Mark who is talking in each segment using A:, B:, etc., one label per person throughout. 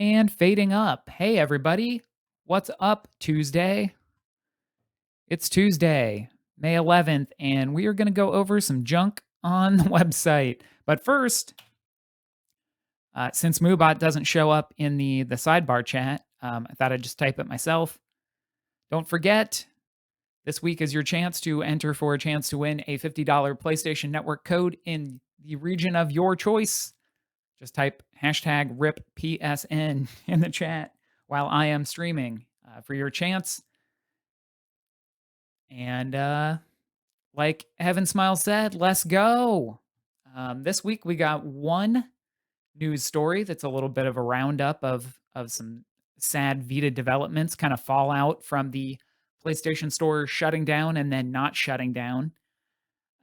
A: And fading up. Hey, everybody. What's up, Tuesday? It's Tuesday, May 11th, and we are going to go over some junk on the website. But first, since Moobot doesn't show up in the sidebar chat, I thought I'd just type it myself. Don't forget, this week is your chance to enter for a chance to win a $50 PlayStation Network code in the region of your choice. Just type hashtag RIPPSN in the chat while I am streaming for your chance. And like Heaven Smile said, let's go. This week we got one news story that's a little bit of a roundup of some sad Vita developments, kind of fallout from the PlayStation Store shutting down and then not shutting down.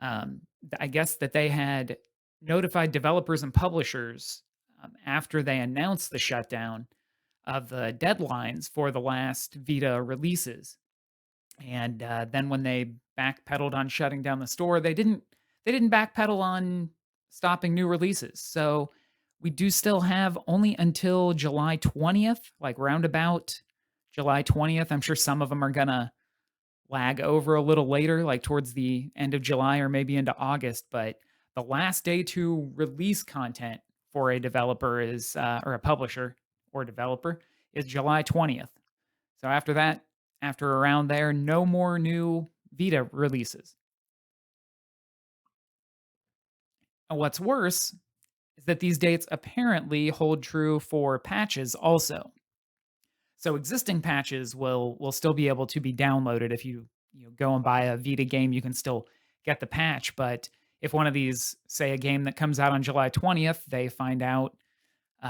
A: I guess that they had notified developers and publishers after they announced the shutdown of the deadlines for the last Vita releases. And then when they backpedaled on shutting down the store, they didn't backpedal on stopping new releases. So we do still have only until July 20th, like roundabout July 20th. I'm sure some of them are gonna lag over a little later, like towards the end of July or maybe into August. But the last day to release content for a developer is, or a publisher or developer, is July 20th. So after that, after around there, no more new Vita releases. And what's worse is that these dates apparently hold true for patches also. So existing patches will still be able to be downloaded. If you go and buy a Vita game, you can still get the patch. But if one of these, say a game that comes out on July 20th, they find out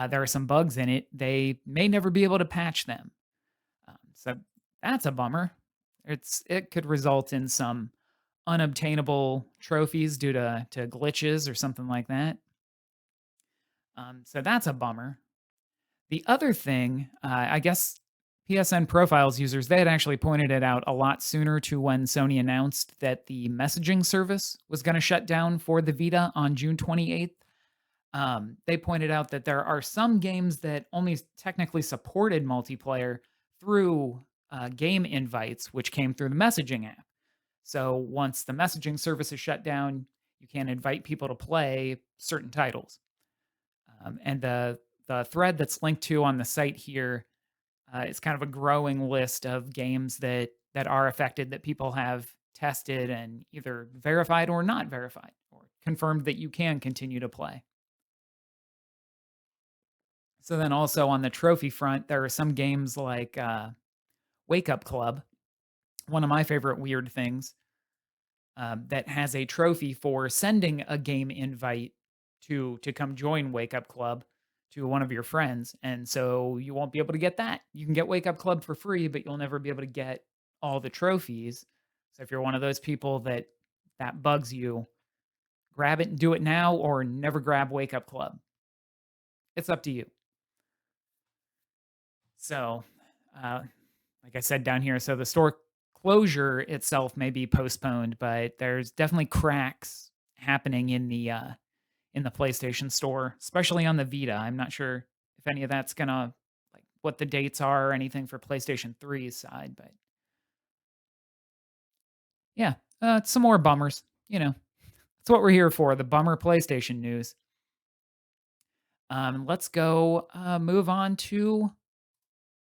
A: there are some bugs in it, they may never be able to patch them. So that's a bummer. It could result in some unobtainable trophies due to glitches or something like that. So that's a bummer. The other thing, I guess PSN Profiles users, they had actually pointed it out a lot sooner to when Sony announced that the messaging service was going to shut down for the Vita on June 28th. They pointed out that there are some games that only technically supported multiplayer through game invites, which came through the messaging app. So once the messaging service is shut down, you can't invite people to play certain titles. And the thread that's linked to on the site here is kind of a growing list of games that are affected that people have tested and either verified or not verified or confirmed that you can continue to play. So then also on the trophy front, there are some games like Wake Up Club, one of my favorite weird things, that has a trophy for sending a game invite to come join Wake Up Club to one of your friends, and so you won't be able to get that. You can get Wake Up Club for free, but you'll never be able to get all the trophies. So if you're one of those people that bugs you, grab it and do it now, or never grab Wake Up Club. It's up to you. So, like I said down here, so the store closure itself may be postponed, but there's definitely cracks happening in the PlayStation Store, especially on the Vita. I'm not sure if any of that's gonna like what the dates are or anything for PlayStation 3's side, but yeah, some more bummers. That's what we're here for, the bummer PlayStation news. Let's go move on to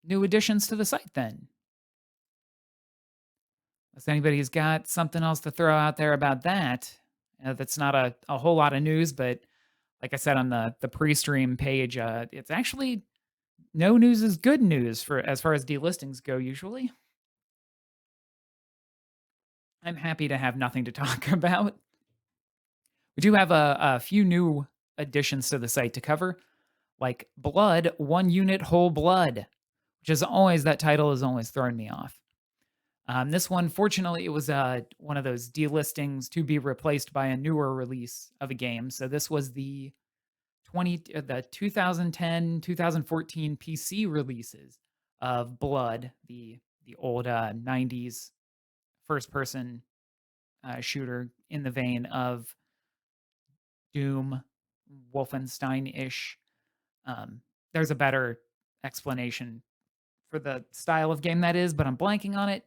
A: new additions to the site then. Unless anybody's got something else to throw out there about that. That's not a whole lot of news, but like I said on the pre-stream page, it's actually no news is good news for as far as delistings go usually. I'm happy to have nothing to talk about. We do have a few new additions to the site to cover, like Blood, One Unit Whole Blood, which is always, that title has always thrown me off. This one, fortunately, it was one of those delistings to be replaced by a newer release of a game. So this was the 2010, 2014 PC releases of Blood, the old 90s first person shooter in the vein of Doom, Wolfenstein ish. There's a better explanation for the style of game that is, but I'm blanking on it.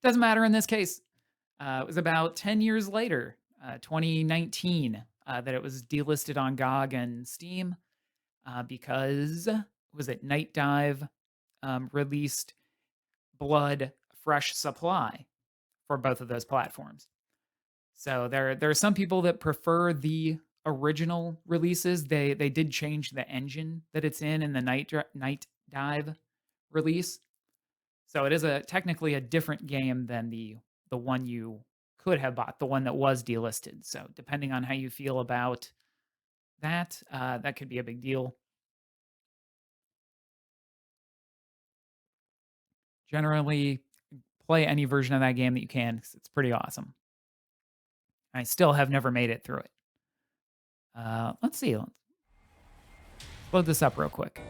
A: Doesn't matter in this case. It was about 10 years later, 2019, that it was delisted on GOG and Steam because, was it Night Dive released Blood Fresh Supply for both of those platforms. So there are some people that prefer the original releases. They did change the engine that it's in the Night Dive release. So it is technically a different game than the one you could have bought, the one that was delisted. So depending on how you feel about that, that could be a big deal. Generally, play any version of that game that you can 'cause it's pretty awesome. I still have never made it through it. Let's see. Let's load this up real quick.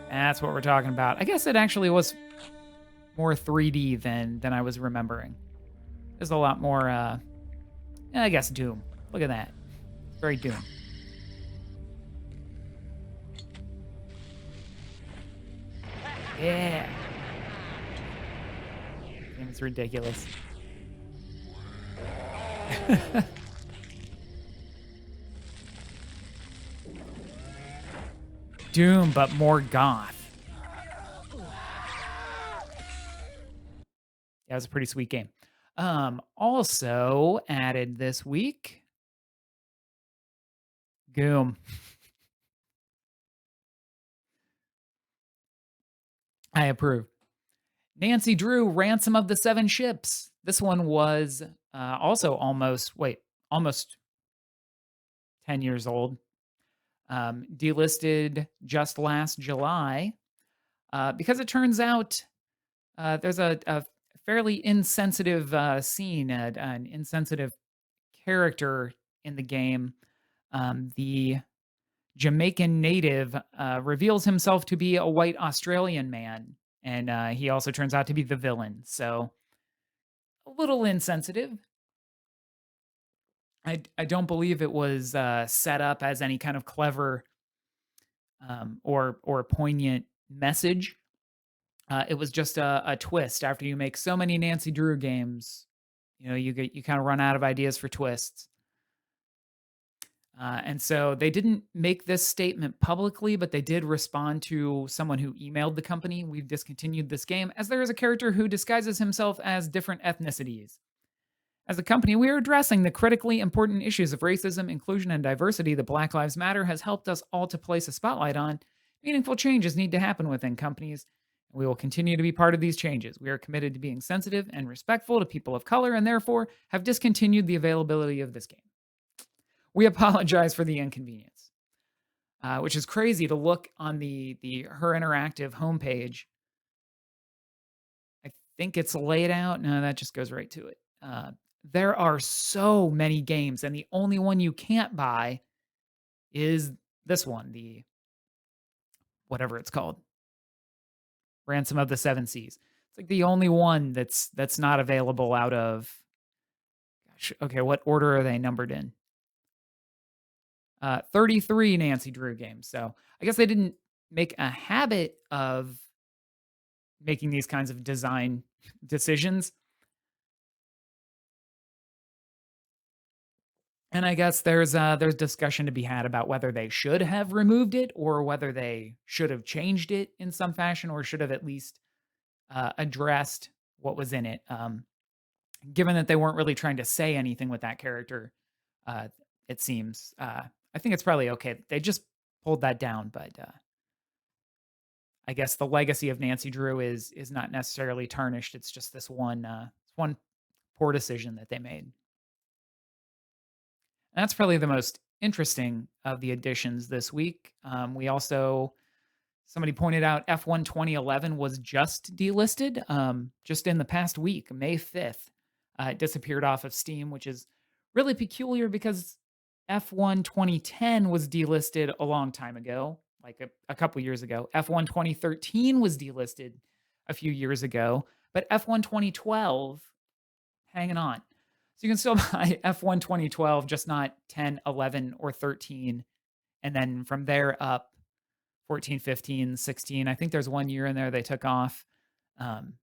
A: That's what we're talking about. I guess it actually was more 3D than I was remembering. There's a lot more, I guess, Doom. Look at that. It's very Doom. Yeah. Game is ridiculous. Doom, but more goth. Yeah, it was a pretty sweet game. Also added this week, Goom. I approve. Nancy Drew, Ransom of the Seven Ships. This one was also almost 10 years old. Delisted just last July because it turns out there's a fairly insensitive scene, an insensitive character in the game. The Jamaican native reveals himself to be a white Australian man, and he also turns out to be the villain. So a little insensitive. I don't believe it was set up as any kind of clever or poignant message. It was just a twist. After you make so many Nancy Drew games, you kind of run out of ideas for twists. And so they didn't make this statement publicly, but they did respond to someone who emailed the company. We've discontinued this game as there is a character who disguises himself as different ethnicities. As a company, we are addressing the critically important issues of racism, inclusion, and diversity that Black Lives Matter has helped us all to place a spotlight on. Meaningful changes need to happen within companies. We will continue to be part of these changes. We are committed to being sensitive and respectful to people of color and therefore have discontinued the availability of this game. We apologize for the inconvenience, which is crazy to look on the Her Interactive homepage. I think it's laid out. No, that just goes right to it. There are so many games, and the only one you can't buy is this one, the whatever it's called, Ransom of the Seven Seas. It's like the only one that's not available out of. Gosh, okay, what order are they numbered in? 33 Nancy Drew games. So I guess they didn't make a habit of making these kinds of design decisions. And I guess there's discussion to be had about whether they should have removed it or whether they should have changed it in some fashion or should have at least addressed what was in it. Given that they weren't really trying to say anything with that character, it seems. I think it's probably okay. They just pulled that down, but I guess the legacy of Nancy Drew is not necessarily tarnished. It's just this one poor decision that they made. And that's probably the most interesting of the additions this week. We also somebody pointed out F1 2011 was just delisted just in the past week, May 5th. It disappeared off of Steam, which is really peculiar because F1 2010 was delisted a long time ago, like a couple years ago. F1 2013 was delisted a few years ago, but F1 2012 hanging on. So you can still buy F1 2012, just not 10, 11, or 13. And then from there up, 14, 15, 16. I think there's 1 year in there they took off. Um,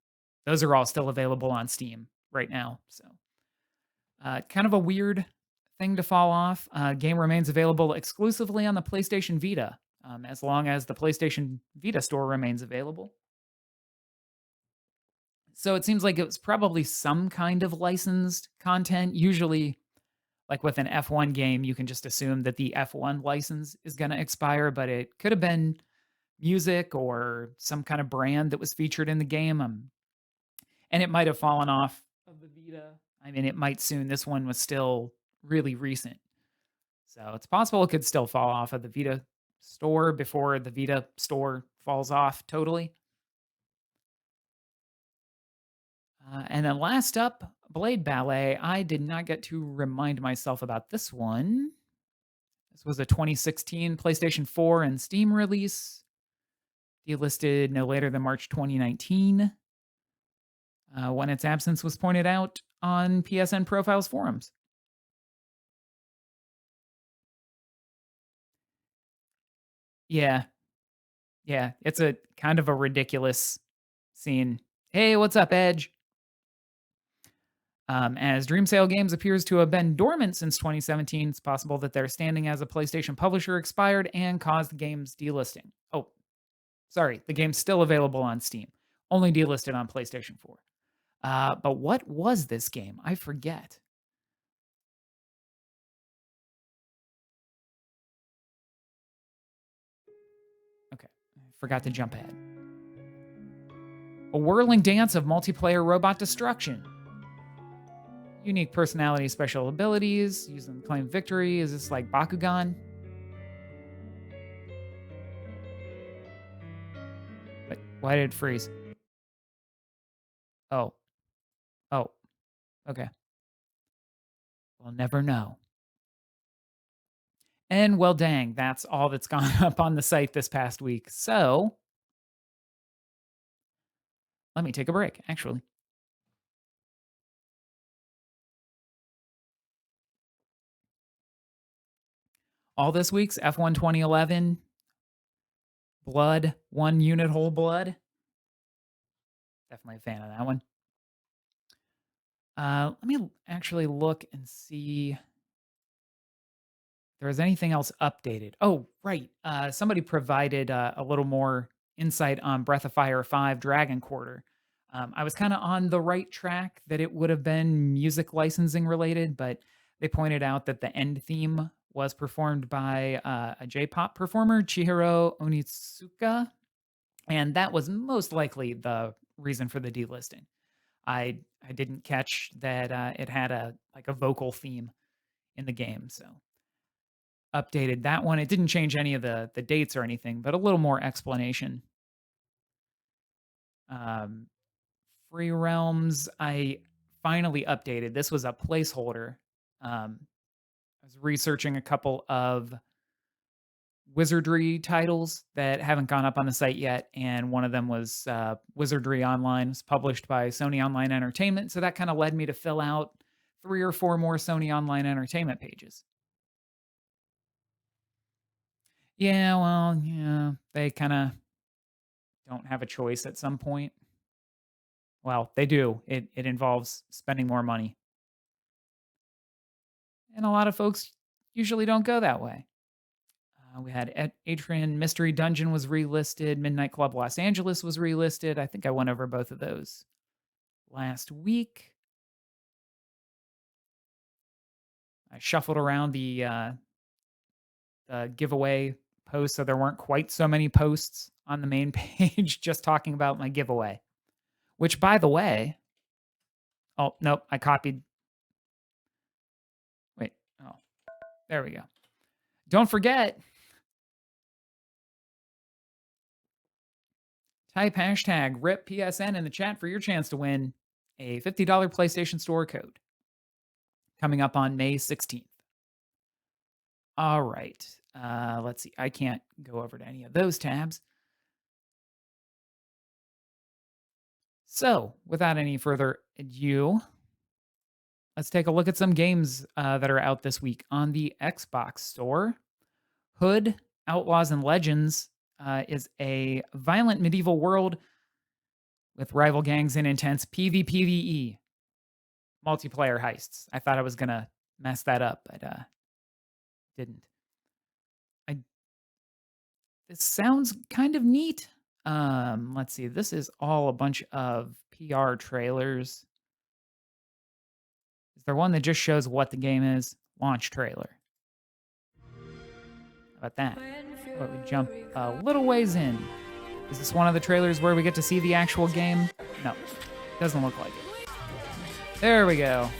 A: those are all still available on Steam right now, so, kind of a weird thing to fall off. Game remains available exclusively on the PlayStation Vita, as long as the PlayStation Vita store remains available. So it seems like it was probably some kind of licensed content. Usually, like with an F1 game, you can just assume that the F1 license is gonna expire, but it could have been music or some kind of brand that was featured in the game, and it might have fallen off of the Vita. I mean, it might soon. This one was still really recent. So it's possible it could still fall off of the Vita store before the Vita store falls off totally. And then last up, Blade Ballet. I did not get to remind myself about this one. This was a 2016 PlayStation 4 and Steam release, delisted no later than March 2019, when its absence was pointed out on PSN Profiles forums. Yeah, yeah, it's a kind of a ridiculous scene. Hey, what's up, Edge? As Dream Sale Games appears to have been dormant since 2017, it's possible that their standing as a PlayStation publisher expired and caused the game's delisting. Oh, sorry, the game's still available on Steam, only delisted on PlayStation 4. But what was this game? I forget. Okay, I forgot to jump ahead. A whirling dance of multiplayer robot destruction. Unique personality, special abilities. Use them to claim victory. Is this like Bakugan? Wait, why did it freeze? Oh, oh, okay. We'll never know. And well, dang, that's all that's gone up on the site this past week. So let me take a break, actually. All this week's F1 2011, Blood, 1 unit whole blood. Definitely a fan of that one. Let me actually look and see if there was anything else updated. Oh, right. Somebody provided a little more insight on Breath of Fire 5 Dragon Quarter. I was kind of on the right track that it would have been music licensing related, but they pointed out that the end theme was performed by a J-pop performer, Chihiro Onitsuka, and that was most likely the reason for the delisting. I didn't catch that it had a like a vocal theme in the game, so updated that one. It didn't change any of the dates or anything, but a little more explanation. Um, Free Realms, I finally updated. This was a placeholder. I was researching a couple of wizardry titles that haven't gone up on the site yet, and one of them was Wizardry Online. It's published by Sony Online Entertainment, so that kind of led me to fill out 3 or 4 more Sony Online Entertainment pages. Yeah, well, yeah, they kinda don't have a choice at some point. Well, they do. It involves spending more money, and a lot of folks usually don't go that way. We had Atrian Mystery Dungeon was relisted, Midnight Club Los Angeles was relisted. I think I went over both of those last week. I shuffled around the giveaway posts, so there weren't quite so many posts on the main page just talking about my giveaway. Which, by the way, oh nope, I copied. Wait, oh, there we go. Don't forget, type hashtag RIPPSN in the chat for your chance to win a $50 PlayStation Store code coming up on May 16th. All right. Let's see. I can't go over to any of those tabs. So, without any further ado, let's take a look at some games that are out this week on the Xbox Store. Hood, Outlaws and Legends is a violent medieval world with rival gangs and intense PvPvE multiplayer heists. I thought I was gonna mess that up, but didn't. I This sounds kind of neat. Let's see. This is all a bunch of PR trailers. Is there one that just shows what the game is? Launch trailer. How about that? How about we jump a little ways in? Is this one of the trailers where we get to see the actual game? No, doesn't look like it. There we go.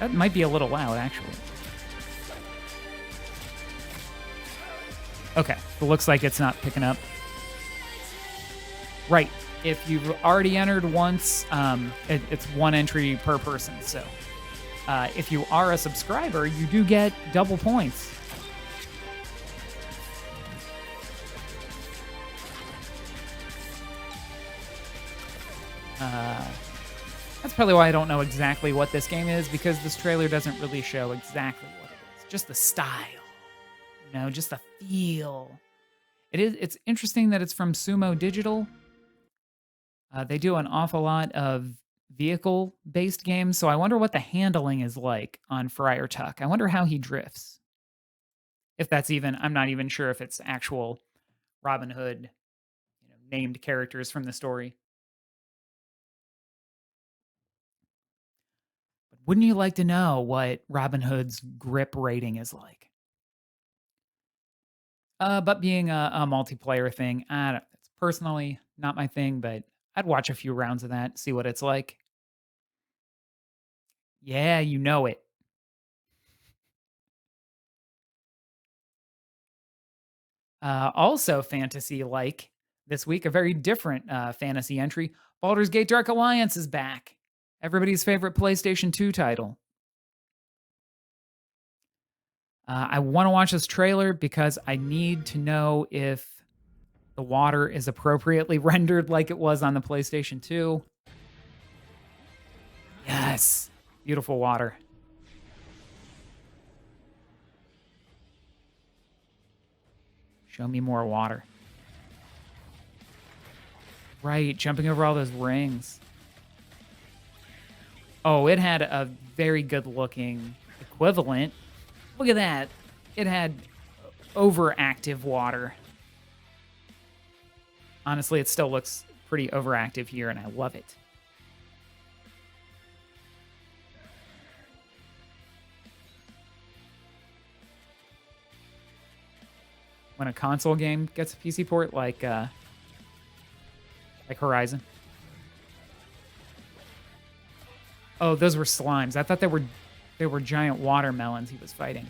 A: That might be a little loud, actually. Okay, it looks like it's not picking up. Right, if you've already entered once, it's one entry per person, so if you are a subscriber, you do get double points. That's probably why I don't know exactly what this game is, because this trailer doesn't really show exactly what it is. Just the style, just the feel. It's interesting that it's from Sumo Digital. They do an awful lot of vehicle-based games, so I wonder what the handling is like on Friar Tuck. I wonder how he drifts. If that's even, I'm not even sure if it's actual Robin Hood, named characters from the story. But wouldn't you like to know what Robin Hood's grip rating is like? But being a multiplayer thing, it's personally not my thing, but I'd watch a few rounds of that, see what it's like. Yeah, you know it. Also fantasy-like this week, a very different fantasy entry. Baldur's Gate Dark Alliance is back. Everybody's favorite PlayStation 2 title. I want to watch this trailer because I need to know if the water is appropriately rendered like it was on the PlayStation 2. Yes. Beautiful water. Show me more water. Right, jumping over all those rings. Oh, it had a very good looking equivalent. Look at that. It had overactive water. Honestly, it still looks pretty overactive here, and I love it. When a console game gets a PC port, like Horizon. Oh, those were slimes. I thought they were giant watermelons he was fighting.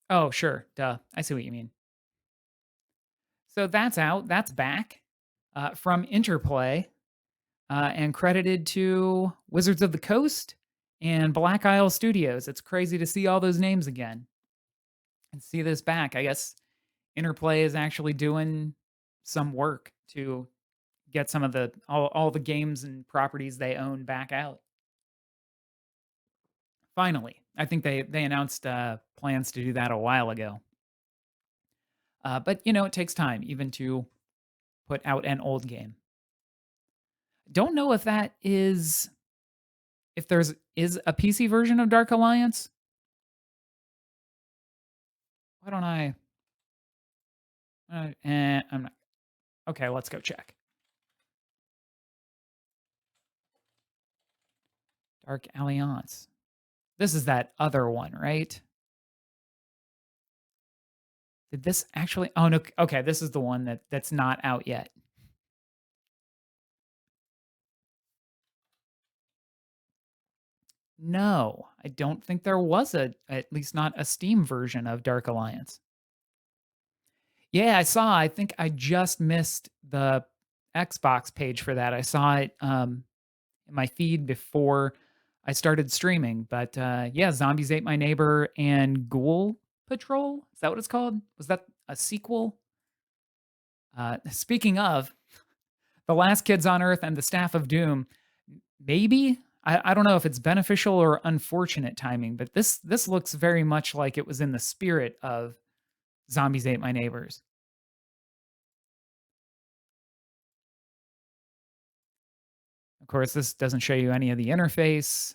A: Oh, sure. Duh. I see what you mean. So that's out. That's back from Interplay and credited to Wizards of the Coast and Black Isle Studios. It's crazy to see all those names again and see this back. I guess Interplay is actually doing some work to get some of the all the games and properties they own back out. Finally, I think they announced plans to do that a while ago. But it takes time even to put out an old game. Don't know if there's is a PC version of Dark Alliance. Why don't I? I'm not. Okay, let's go check. Dark Alliance. This is that other one, right? Did this actually? Oh no. Okay, this is the one that's not out yet. No, I don't think there was at least not a Steam version of Dark Alliance. Yeah, I saw. I think I just missed the Xbox page for that. I saw it in my feed before I started streaming. But yeah, Zombies Ate My Neighbor and Ghoul Patrol. Is that what it's called? Was that a sequel? Speaking of, The Last Kids on Earth and the Staff of Doom, Maybe? I don't know if it's beneficial or unfortunate timing, but this looks very much like it was in the spirit of Zombies Ate My Neighbors. Of course, this doesn't show you any of the interface.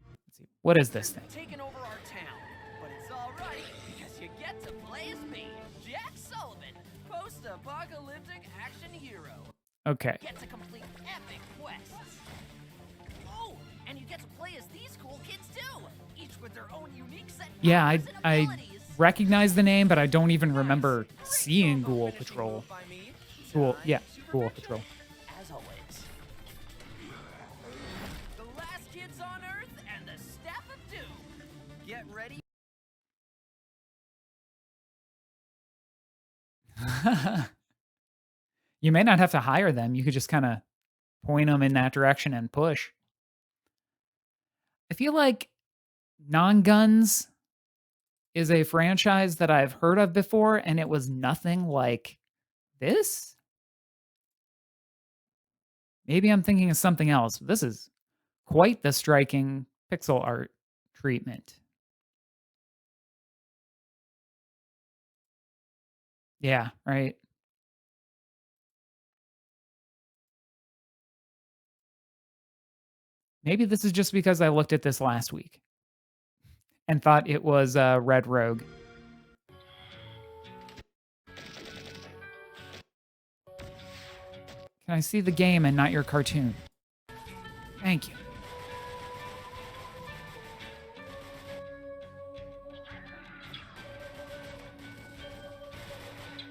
A: Let's see. What is this thing?
B: Taking over our town, but it's all right because you get to play as me, Jack Sullivan, post-apocalyptic action hero.
A: Okay.
B: Get to complete epic quests. Oh, and you get to play as these cool kids too, each with their own unique set of
A: Yeah,
B: powers and
A: I
B: abilities.
A: recognize the name, but I don't even remember
B: Great
A: seeing
B: combo
A: Ghoul
B: finishing
A: Patrol.
B: move by me.
A: Ghoul, yeah,
B: Time to
A: Ghoul
B: perfection,
A: Patrol.
B: as always. The last kids on Earth and the Staff of Doom. Get ready.
A: You may not have to hire them. You could just kind of point them in that direction and push. I feel like Non-Guns is a franchise that I've heard of before, and it was nothing like this. Maybe I'm thinking of something else. This is quite the striking pixel art treatment. Yeah, right. Maybe this is just because I looked at this last week and thought it was Red Rogue. Can I see the game and not your cartoon? Thank you.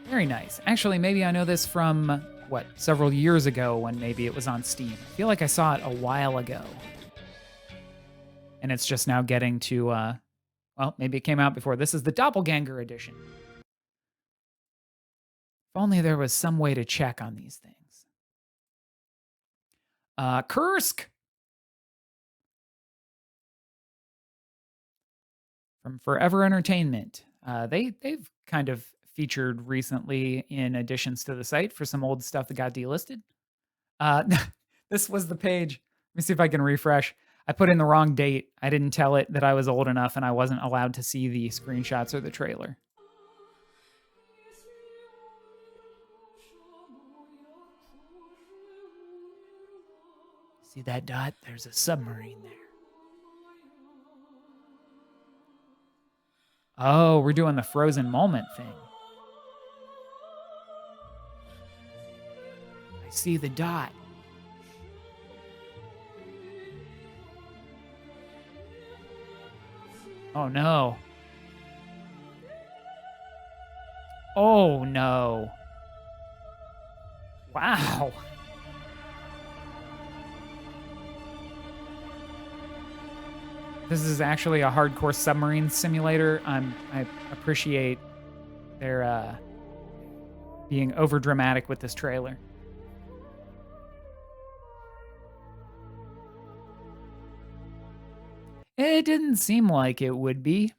A: Very nice. Actually, maybe I know this from, what, several years ago when maybe it was on Steam. I feel like I saw it a while ago. And it's just now getting to, well, maybe it came out before. This is the Doppelganger edition. If only there was some way to check on these things. Kursk! From Forever Entertainment. They've kind of featured recently in additions to the site for some old stuff that got delisted. This was the page. Let me see if I can refresh. I put in the wrong date. I didn't tell it that I was old enough and I wasn't allowed to see the screenshots or the trailer. See that dot? There's a submarine there. Oh, we're doing the frozen moment thing. I see the dot. Oh no. Oh no. Wow. This is actually a hardcore submarine simulator. I appreciate their being over dramatic with this trailer. It didn't seem like it would be.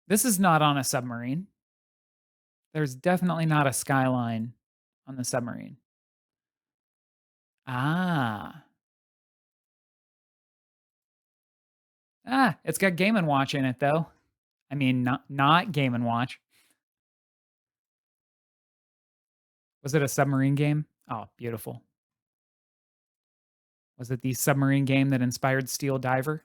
A: This is not on a submarine. There's definitely not a skyline on the submarine. Ah. Ah, it's got Game& Watch in it, though. I mean, not Game & Watch. Was it a submarine game? Oh, beautiful. Was it the submarine game that inspired Steel Diver?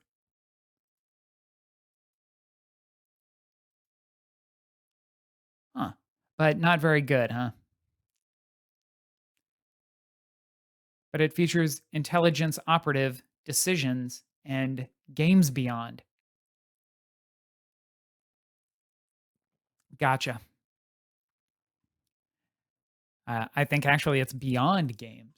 A: Huh. But not very good, huh? But it features intelligence operative decisions and games beyond. Gotcha. I think actually it's beyond games.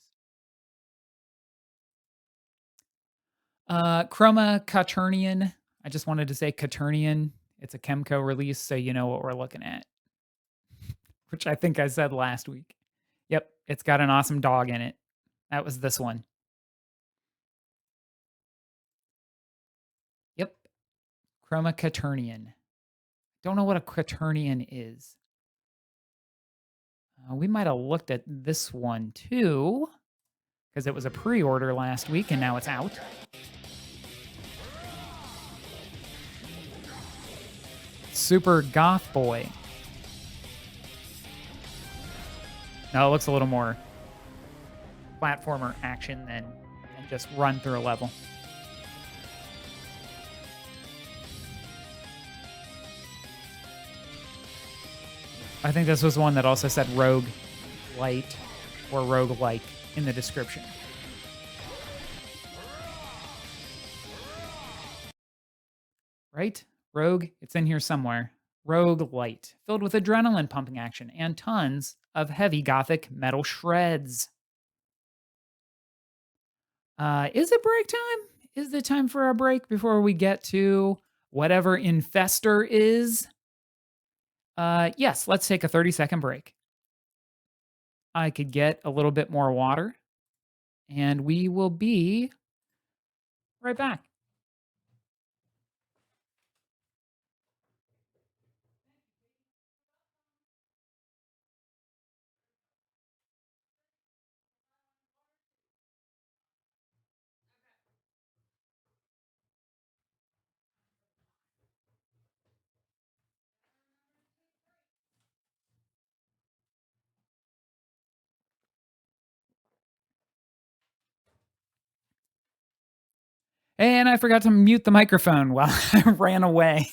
A: Chroma Quaternion. I just wanted to say Quaternion. It's a Chemco release, so you know what we're looking at. Which I think I said last week. Yep, it's got an awesome dog in it. That was this one. Yep, Chroma Quaternion. Don't know what a Quaternion is. We might have looked at this one too, because it was a pre-order last week and now it's out. Super Goth Boy. No, it looks a little more platformer action than just run through a level. I think this was one that also said Rogue Light or Rogue Like in the description. Right? Rogue, it's in here somewhere. Rogue Light, filled with adrenaline pumping action and tons of heavy gothic metal shreds. Is it break time? Is it time for a break before we get to whatever Infestor is? Yes, let's take a 30-second break. I could get a little bit more water, and we will be right back. And I forgot to mute the microphone while I ran away.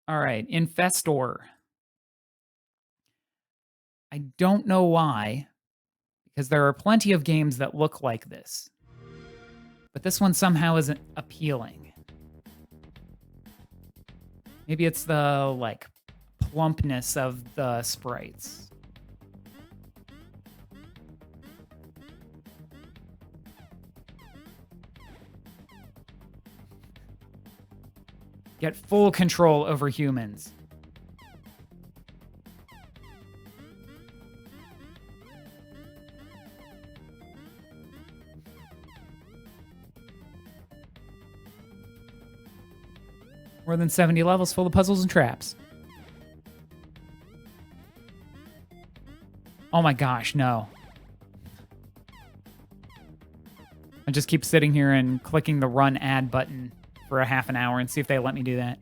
A: All right, Infestor. I don't know why, because there are plenty of games that look like this. But this one somehow isn't appealing. Maybe it's the, like, plumpness of the sprites. Get full control over humans. More than 70 levels full of puzzles and traps. Oh my gosh, no. I just keep sitting here and clicking the run ad button for a half an hour and see if they let me do that.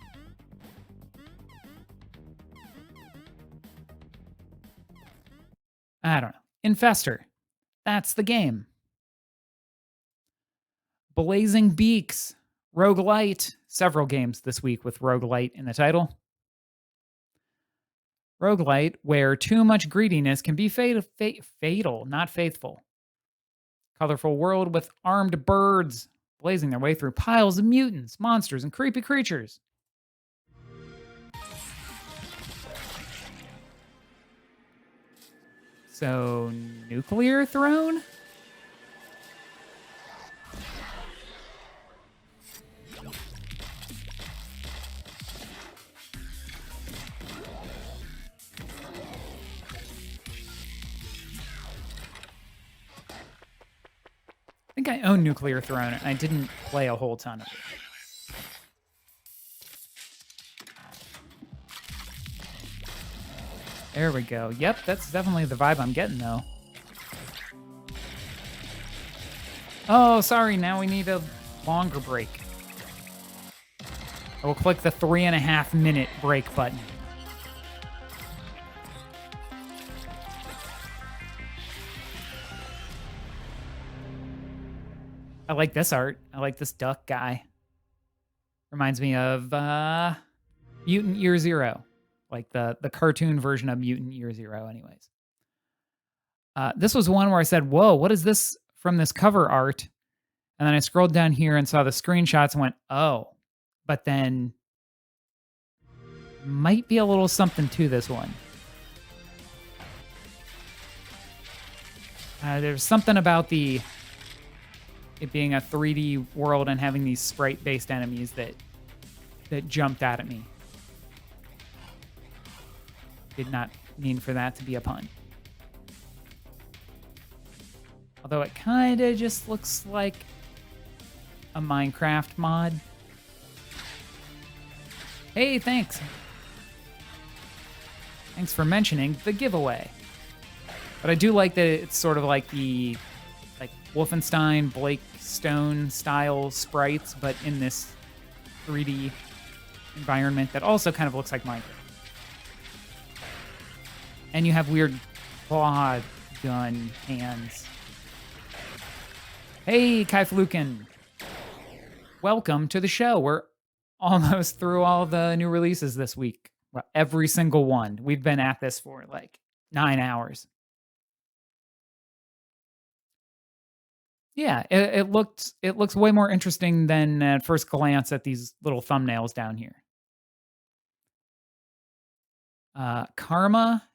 A: I don't know. Infestor. That's the game. Blazing Beaks. Roguelite. Several games this week with roguelite in the title. Roguelite, where too much greediness can be fatal, not faithful. Colorful world with armed birds blazing their way through piles of mutants, monsters, and creepy creatures. So, Nuclear Throne? I think I own Nuclear Throne, and I didn't play a whole ton of it. There we go. Yep, that's definitely the vibe I'm getting, though. Oh, sorry, now we need a longer break. I will click the 3.5-minute break button. I like this art. I like this duck guy. Reminds me of Mutant Year Zero. Like the cartoon version of Mutant Year Zero, anyways. This was one where I said, whoa, what is this from this cover art? And then I scrolled down here and saw the screenshots and went, oh. But then might be a little something to this one. There's something about it being a 3D world and having these sprite-based enemies that jumped out at me. Did not mean for that to be a pun. Although it kind of just looks like a Minecraft mod. Hey, thanks. Thanks for mentioning the giveaway. But I do like that it's sort of like the like Wolfenstein, Blake Stone style sprites, but in this 3D environment that also kind of looks like Minecraft. And you have weird claw gun hands. Hey, Kai Fluken. Welcome to the show. We're almost through all the new releases this week. Well, every single one. We've been at this for like 9 hours. Yeah, it looks way more interesting than at first glance at these little thumbnails down here. Karma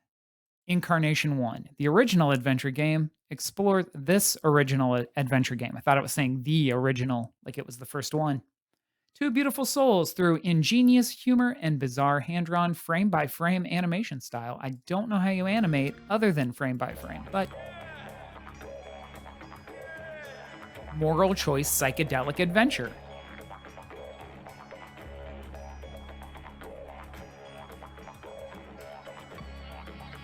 A: Incarnation 1. The original adventure game explored this original adventure game. I thought it was saying the original, like it was the first one. Two beautiful souls through ingenious humor and bizarre hand-drawn frame-by-frame animation style. I don't know how you animate other than frame-by-frame, but moral choice psychedelic adventure.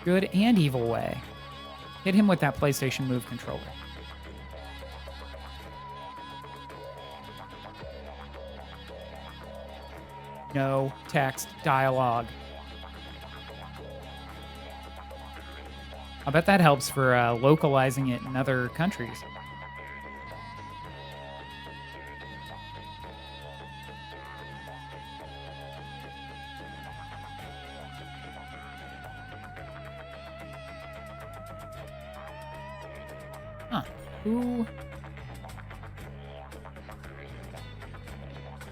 A: Good and evil way. Hit him with that PlayStation Move controller. No text dialogue. I bet that helps for localizing it in other countries. Huh. Who?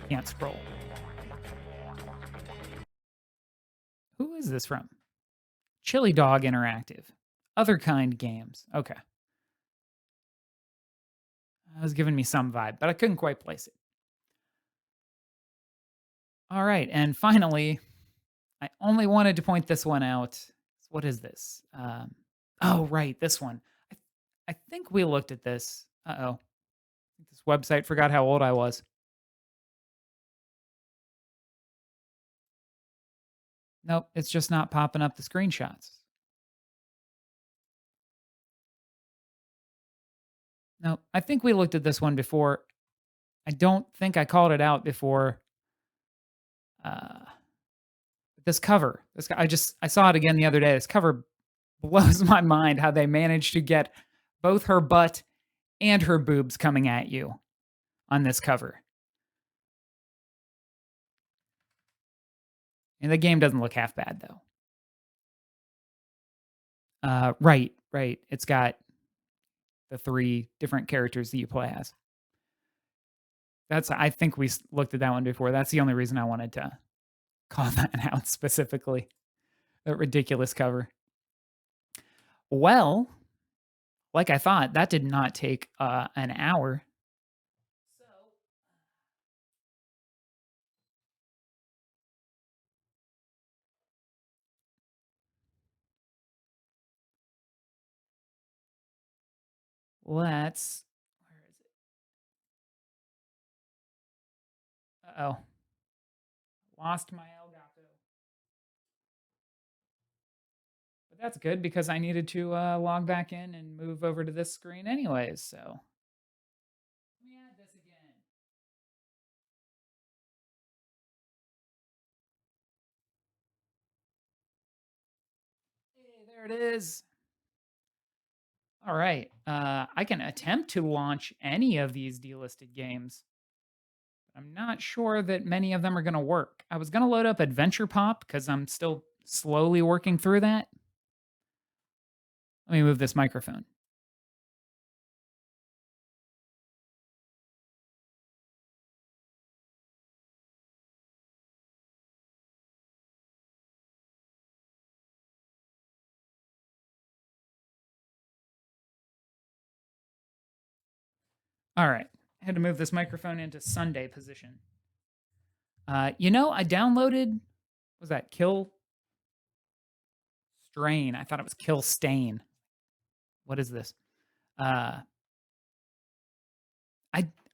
A: Can't scroll. Who is this from? Chili Dog Interactive. Other kind games. Okay. That was giving me some vibe, but I couldn't quite place it. All right. And finally, I only wanted to point this one out. What is this? Oh, right. This one. I think we looked at this. Uh-oh. This website forgot how old I was. Nope, it's just not popping up the screenshots. No, I think we looked at this one before. I don't think I called it out before. Uh, this cover. I saw it again the other day. This cover blows my mind how they managed to get both her butt and her boobs coming at you on this cover. And the game doesn't look half bad though. Right. It's got the 3 different characters that you play as. I think we looked at that one before. That's the only reason I wanted to call that out specifically. That ridiculous cover. Well, like I thought, that did not take an hour. So let's. Where is it? Uh oh. Lost my Elgato. But that's good because I needed to log back in and move over to this screen anyways. So let me add this again. Hey, there it is. All right. I can attempt to launch any of these delisted games. I'm not sure that many of them are going to work. I was going to load up Adventure Pop because I'm still slowly working through that. Let me move this microphone. All right. I had to move this microphone into Sunday position. I downloaded, was that Kill Strain? I thought it was Kill Stain. What is this? I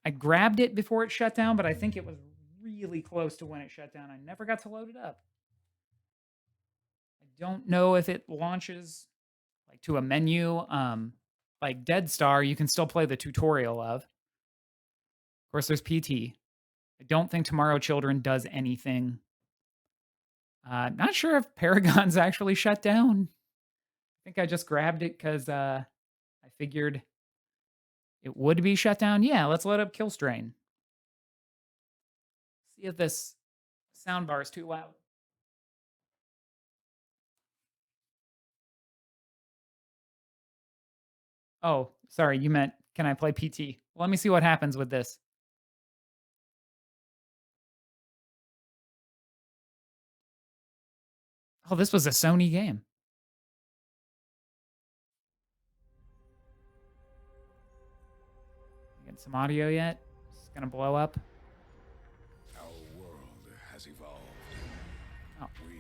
A: I grabbed it before it shut down, but I think it was really close to when it shut down. I never got to load it up. I don't know if it launches like to a menu. Like Dead Star, you can still play the tutorial of. Of course, there's PT. I don't think Tomorrow Children does anything. Not sure if Paragon's actually shut down. I think I just grabbed it because I figured it would be shut down. Yeah, let's load up Killstrain. See if this soundbar is too loud. Oh, sorry, you meant can I play PT? Let me see what happens with this. Oh, this was a Sony game. Get some audio yet? It's gonna blow up.
C: Our world has evolved.
A: Oh.
C: We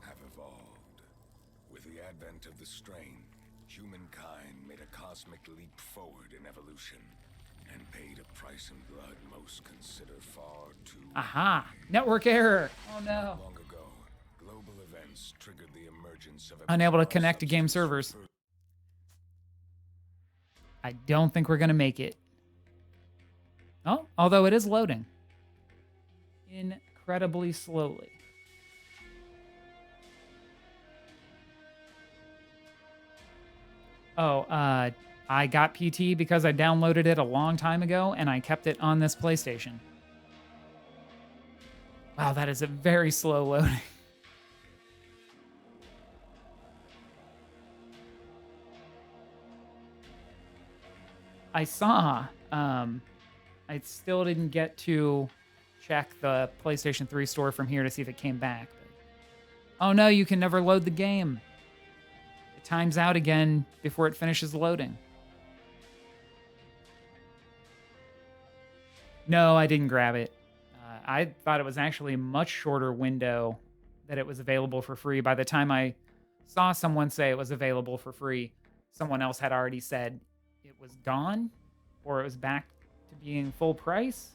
C: have evolved. With the advent of the strain, humankind made a cosmic leap forward in evolution and paid a price in blood most consider far too
A: Aha! Network error! Oh no.
C: long ago. Global events triggered the emergence of a
A: Unable to
C: bizarre
A: connect to game
C: substance
A: servers. I don't think we're gonna make it. Oh, although it is loading. Incredibly slowly. Oh, I got PT because I downloaded it a long time ago and I kept it on this PlayStation. Wow, that is a very slow loading. I saw, I still didn't get to check the PlayStation 3 store from here to see if it came back. But, oh no, you can never load the game. It times out again before it finishes loading. No, I didn't grab it. I thought it was actually a much shorter window that it was available for free. By the time I saw someone say it was available for free, someone else had already said it was gone or it was back to being full price.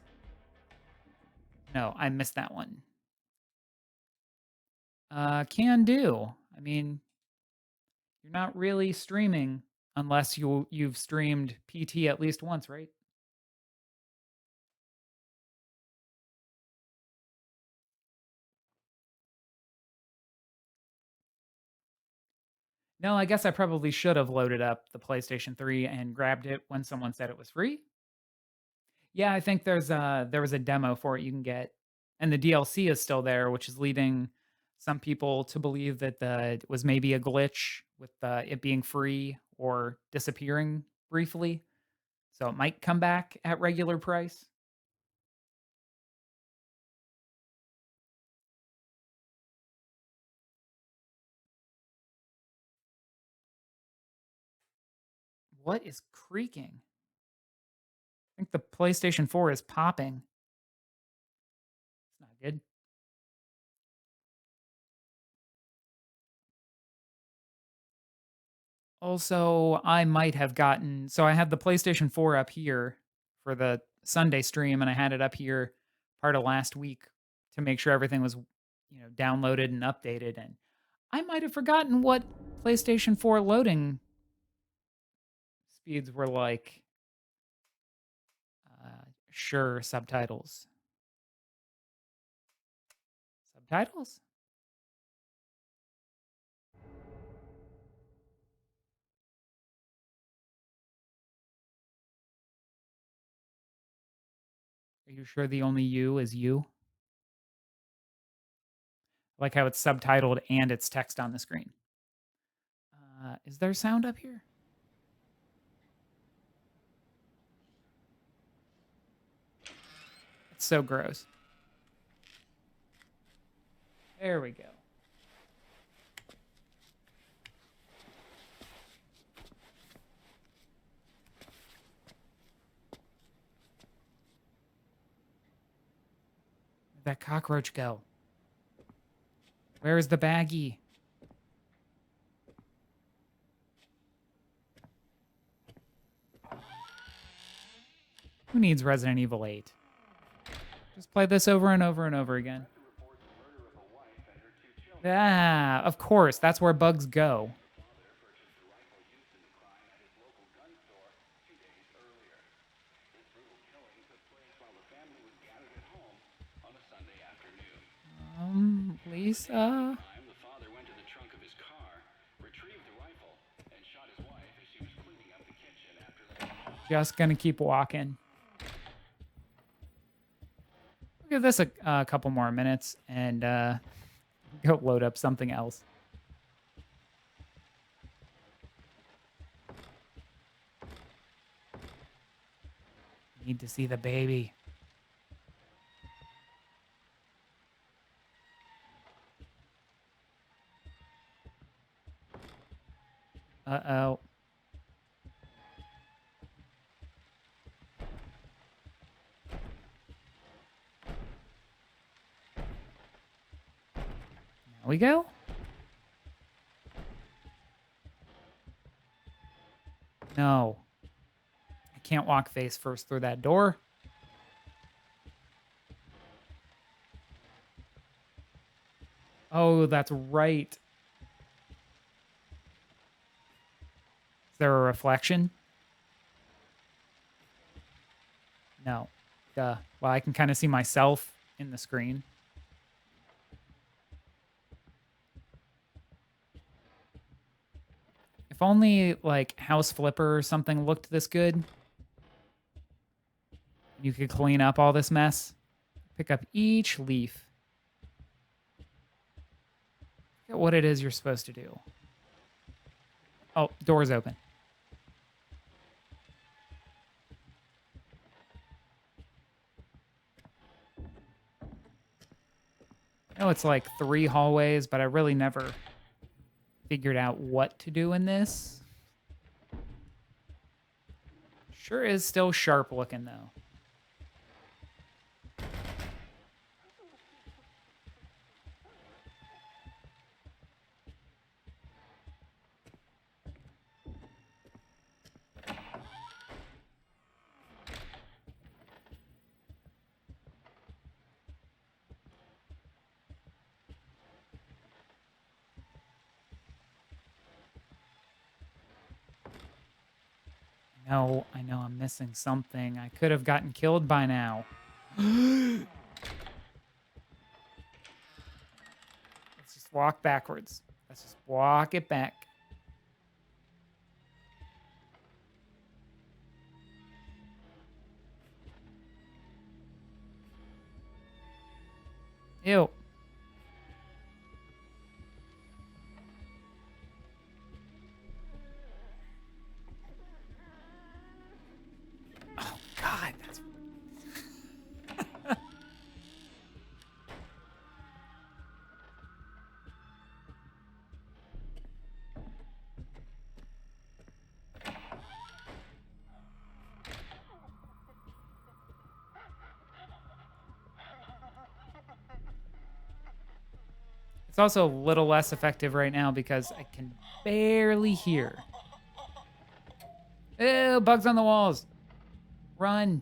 A: No, I missed that one. Can do. I mean, you're not really streaming unless you've streamed PT at least once, right? No, I guess I probably should have loaded up the PlayStation 3 and grabbed it when someone said it was free. Yeah, I think there was a demo for it you can get, and the DLC is still there, which is leading some people to believe that it was maybe a glitch with it being free or disappearing briefly. So it might come back at regular price. What is creaking? I think the PlayStation 4 is popping. It's not good. Also, I might have gotten so I had the PlayStation 4 up here for the Sunday stream, and I had it up here part of last week to make sure everything was, downloaded and updated, and I might have forgotten what PlayStation 4 loading speeds were like. Sure, subtitles. Subtitles? Are you sure the only you is you? I like how it's subtitled and it's text on the screen. Is there sound up here? It's so gross. There we go. Where'd that cockroach go? Where's the baggie? Who needs Resident Evil 8? Just play this over and over and over again. Ah, of course. That's where bugs go. Lisa? Just gonna keep walking. We'll give this a couple more minutes and go load up something else. Need to see the baby. Uh-oh. There we go. No. I can't walk face first through that door. Oh, that's right. Is there a reflection? No. Duh. Well, I can kind of see myself in the screen. If only, like, House Flipper or something looked this good. You could clean up all this mess. Pick up each leaf. Look at what it is you're supposed to do. Oh, door's open. I know it's like 3 hallways, but I really never figured out what to do in this. Sure is still sharp looking, though. No, I know I'm missing something. I could have gotten killed by now. Let's just walk backwards. Let's just walk it back. Ew. Oh, God, that's... It's also a little less effective right now because I can barely hear. Ew, bugs on the walls. Run.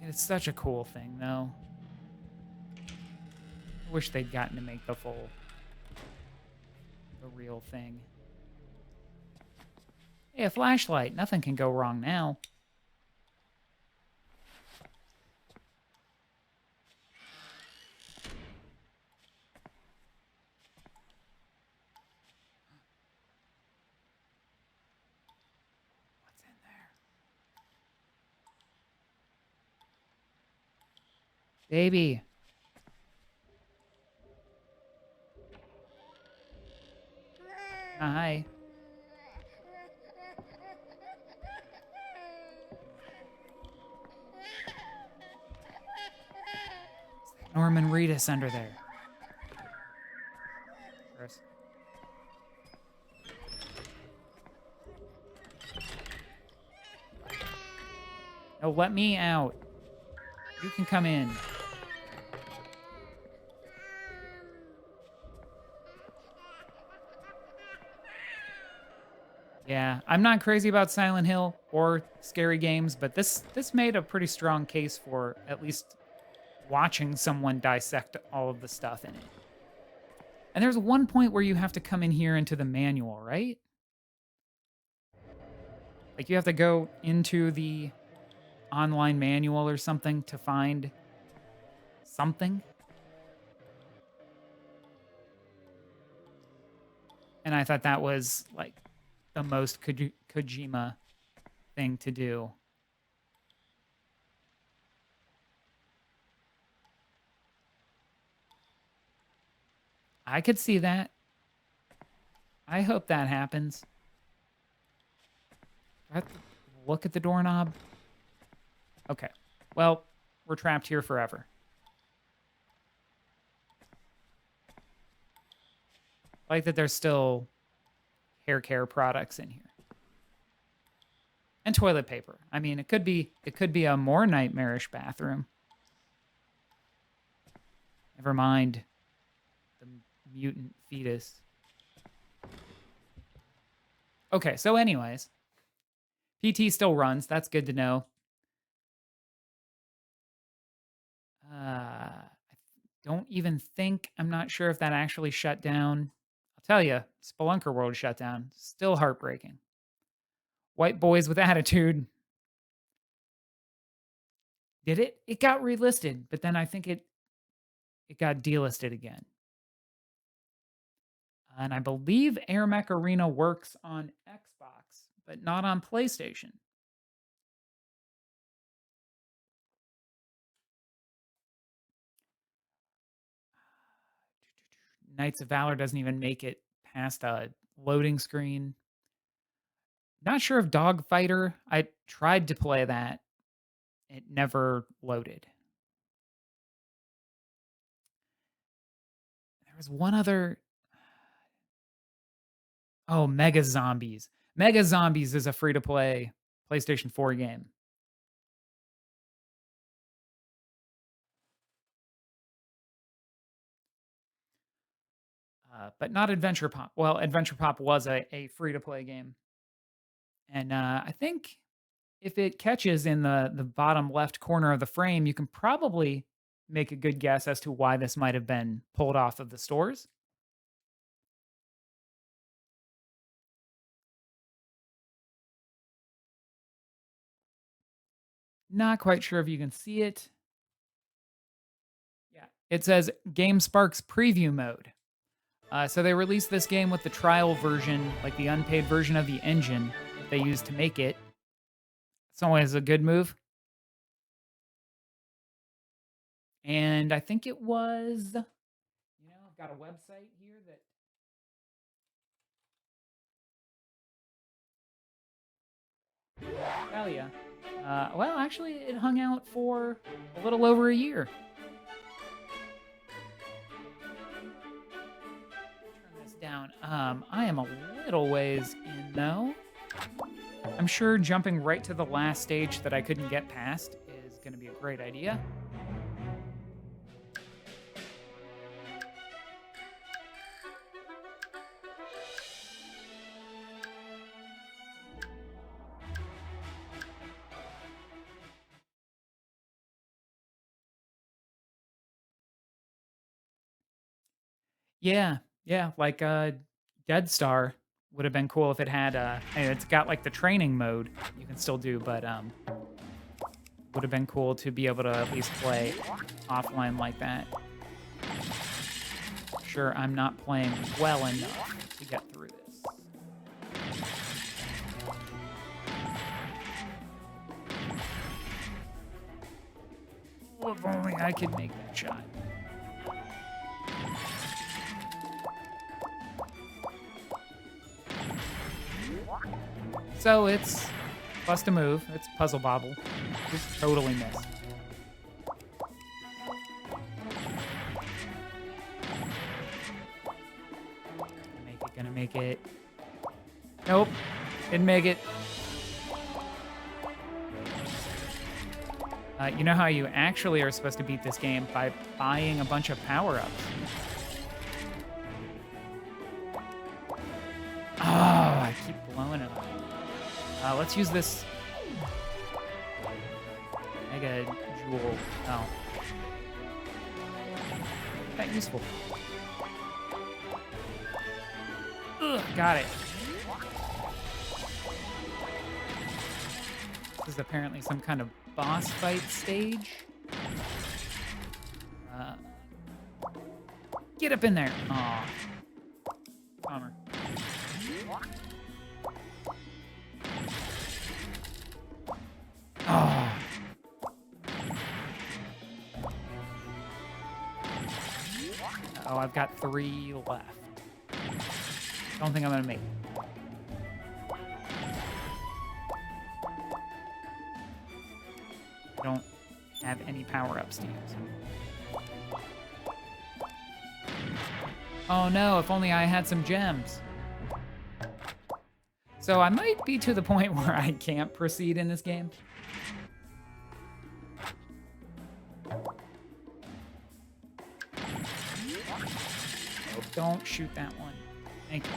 A: It's such a cool thing, though. I wish they'd gotten to make the real thing. Hey, a flashlight. Nothing can go wrong now. What's in there? Baby. Hi. Norman Reedus under there. Gross. No, let me out. You can come in. Yeah, I'm not crazy about Silent Hill or scary games, but this made a pretty strong case for at least watching someone dissect all of the stuff in it. And there's one point where you have to come in here into the manual, right? Like you have to go into the online manual or something to find something. And I thought that was like the most Kojima thing to do. I could see that. I hope that happens. Do I have to look at the doorknob? Okay. Well, we're trapped here forever. I like that there's still hair care products in here. And toilet paper. I mean, it could be a more nightmarish bathroom. Never mind the mutant fetus. Okay, so anyways, PT still runs. That's good to know. I don't even think, I'm not sure if that actually shut down. I'll tell you, Spelunker World shut down. Still heartbreaking. White boys with attitude. Did it? It got relisted, but then I think it got delisted again. And I believe Air Mech Arena works on Xbox, but not on PlayStation. Knights of Valor doesn't even make it past a loading screen. Not sure if Dogfighter, I tried to play that. It never loaded. There was one other. Oh, Mega Zombies. Mega Zombies is a free to play PlayStation 4 game. But not Adventure Pop. Well, Adventure Pop was a free to play game. And I think if it catches in the bottom left corner of the frame, you can probably make a good guess as to why this might have been pulled off of the stores. Not quite sure if you can see it. Yeah, it says GameSpark's preview mode. So they released this game with the trial version, like the unpaid version of the engine that they used to make it. It's always a good move. And I think it was, I've got a website here that. Hell yeah. Well, actually, it hung out for a little over a year. Turn this down. I am a little ways in, though. I'm sure jumping right to the last stage that I couldn't get past is going to be a great idea. Yeah, like Dead Star would have been cool if it had and it's got like the training mode you can still do, but would have been cool to be able to at least play offline like that. Sure, I'm not playing well enough to get through this. Oh, if only I could make that shot. So it's bust a move. It's puzzle bobble. Just totally missed. Gonna make it. Nope. Didn't make it. You know how you actually are supposed to beat this game? By buying a bunch of power-ups. Oh, I keep blowing it up. Let's use this Mega Jewel. Oh. That useful. Ugh, got it. This is apparently some kind of boss fight stage. Uh, get up in there. Aw. Bummer. Oh. Oh, I've got 3 left. Don't think I'm gonna make it. I don't have any power-ups to use. Oh no, if only I had some gems. So I might be to the point where I can't proceed in this game. Oh, don't shoot that one. Thank you.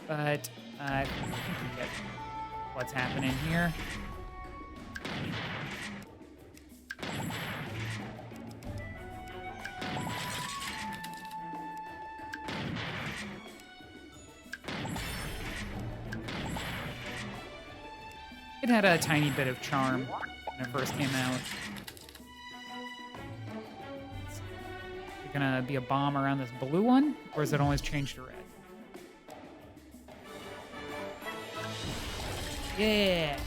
A: But I think you get what's happening here. It had a tiny bit of charm when it first came out. Is it gonna be a bomb around this blue one, or is it always changed to red? Yeah.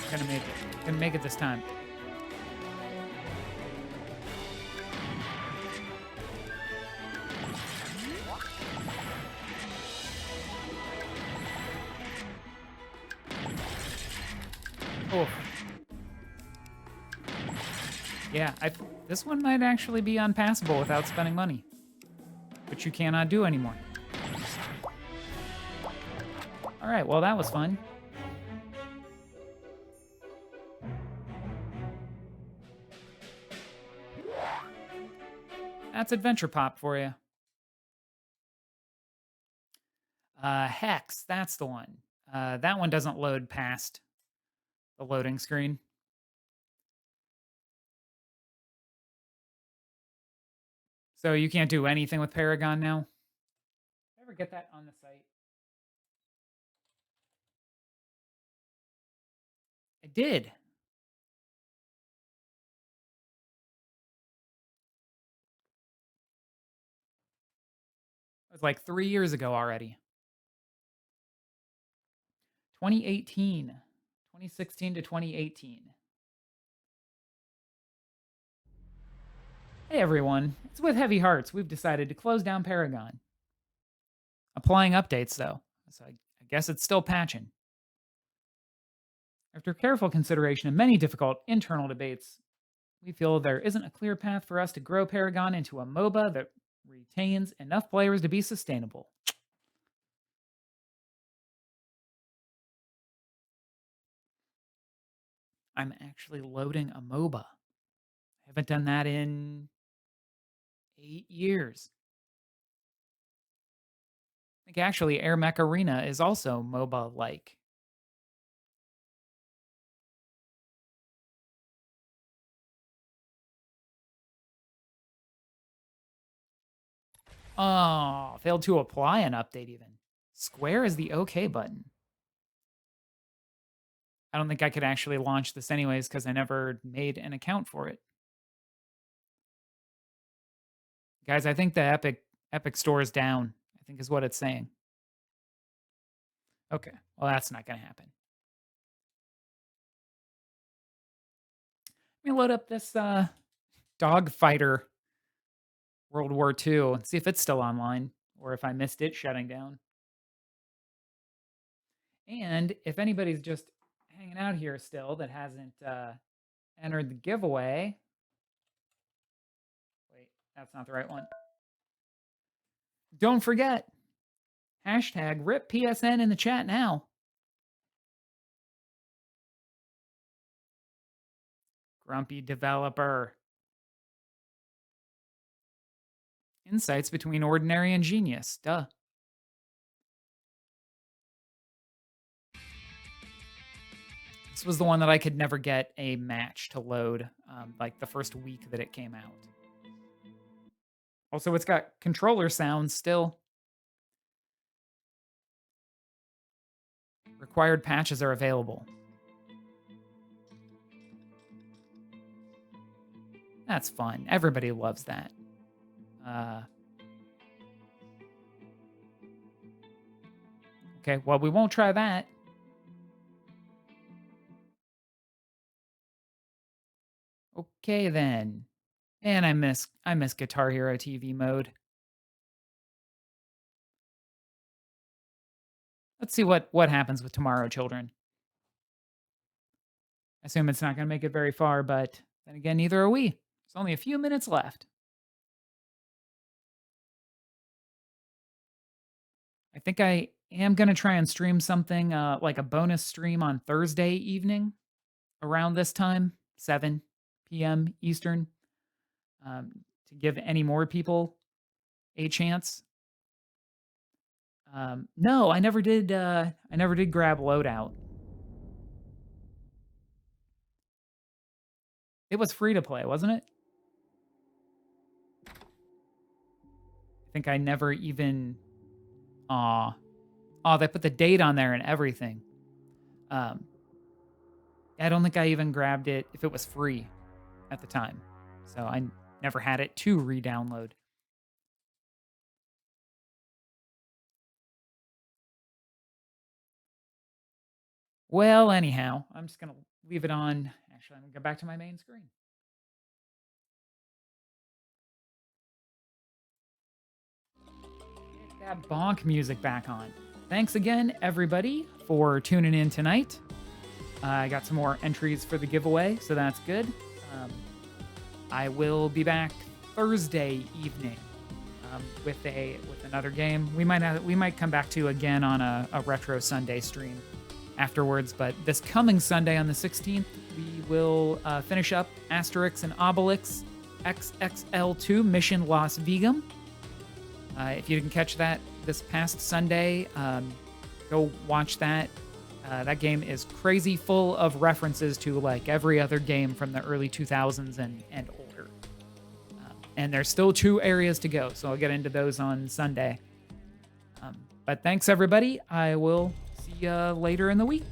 A: Gonna make it. Gonna make it this time. Oh. Yeah, this one might actually be unpassable without spending money, which you cannot do anymore. All right, well, that was fun. That's Adventure Pop for you. Hex, that's the one. That one doesn't load past the loading screen. So you can't do anything with Paragon now? Did I ever get that on the site? I did. It was like 3 years ago already. 2018. 2016 to 2018. Hey everyone, it's with heavy hearts we've decided to close down Paragon. Applying updates though, so I guess it's still patching. After careful consideration and many difficult internal debates, we feel there isn't a clear path for us to grow Paragon into a MOBA that retains enough players to be sustainable. I'm actually loading a MOBA. I haven't done that in 8 years. I think actually Air Mech Arena is also MOBA-like. Oh, failed to apply an update even. Square is the OK button. I don't think I could actually launch this anyways because I never made an account for it. Guys, I think the Epic Store is down, I think is what it's saying. Okay, well, that's not going to happen. Let me load up this Dogfighter World War II and see if it's still online or if I missed it shutting down. And if anybody's just hanging out here still that hasn't entered the giveaway. Wait, that's not the right one. Don't forget, hashtag RIP PSN in the chat now. Grumpy developer. Insights between ordinary and genius. Duh. This was the one that I could never get a match to load, like the first week that it came out. Also, it's got controller sounds still. Required patches are available. That's fun. Everybody loves that. Okay, well, we won't try that. Okay, then. And I miss Guitar Hero TV mode. Let's see what happens with Tomorrow Children. I assume it's not going to make it very far, but then again, neither are we. There's only a few minutes left. I think I am going to try and stream something like a bonus stream on Thursday evening around this time, 7 p.m. Eastern, to give any more people a chance. No, I never did. I never did grab loadout. It was free to play, wasn't it? I think I never even. Aw. Oh, they put the date on there and everything. I don't think I even grabbed it if it was free at the time. So I never had it to re-download. Well, anyhow, I'm just going to leave it on. Actually, I'm going to go back to my main screen. Get that bonk music back on. Thanks again, everybody, for tuning in tonight. I got some more entries for the giveaway, so that's good. I will be back Thursday evening with another game. We might come back to again on a retro Sunday stream afterwards, but this coming Sunday on the 16th, we will finish up Asterix and Obelix XXL2 Mission Las Vegas. If you didn't catch that this past Sunday, go watch that. That game is crazy full of references to like every other game from the early 2000s and older. And there's still 2 areas to go, so I'll get into those on Sunday. But thanks, everybody. I will see you later in the week.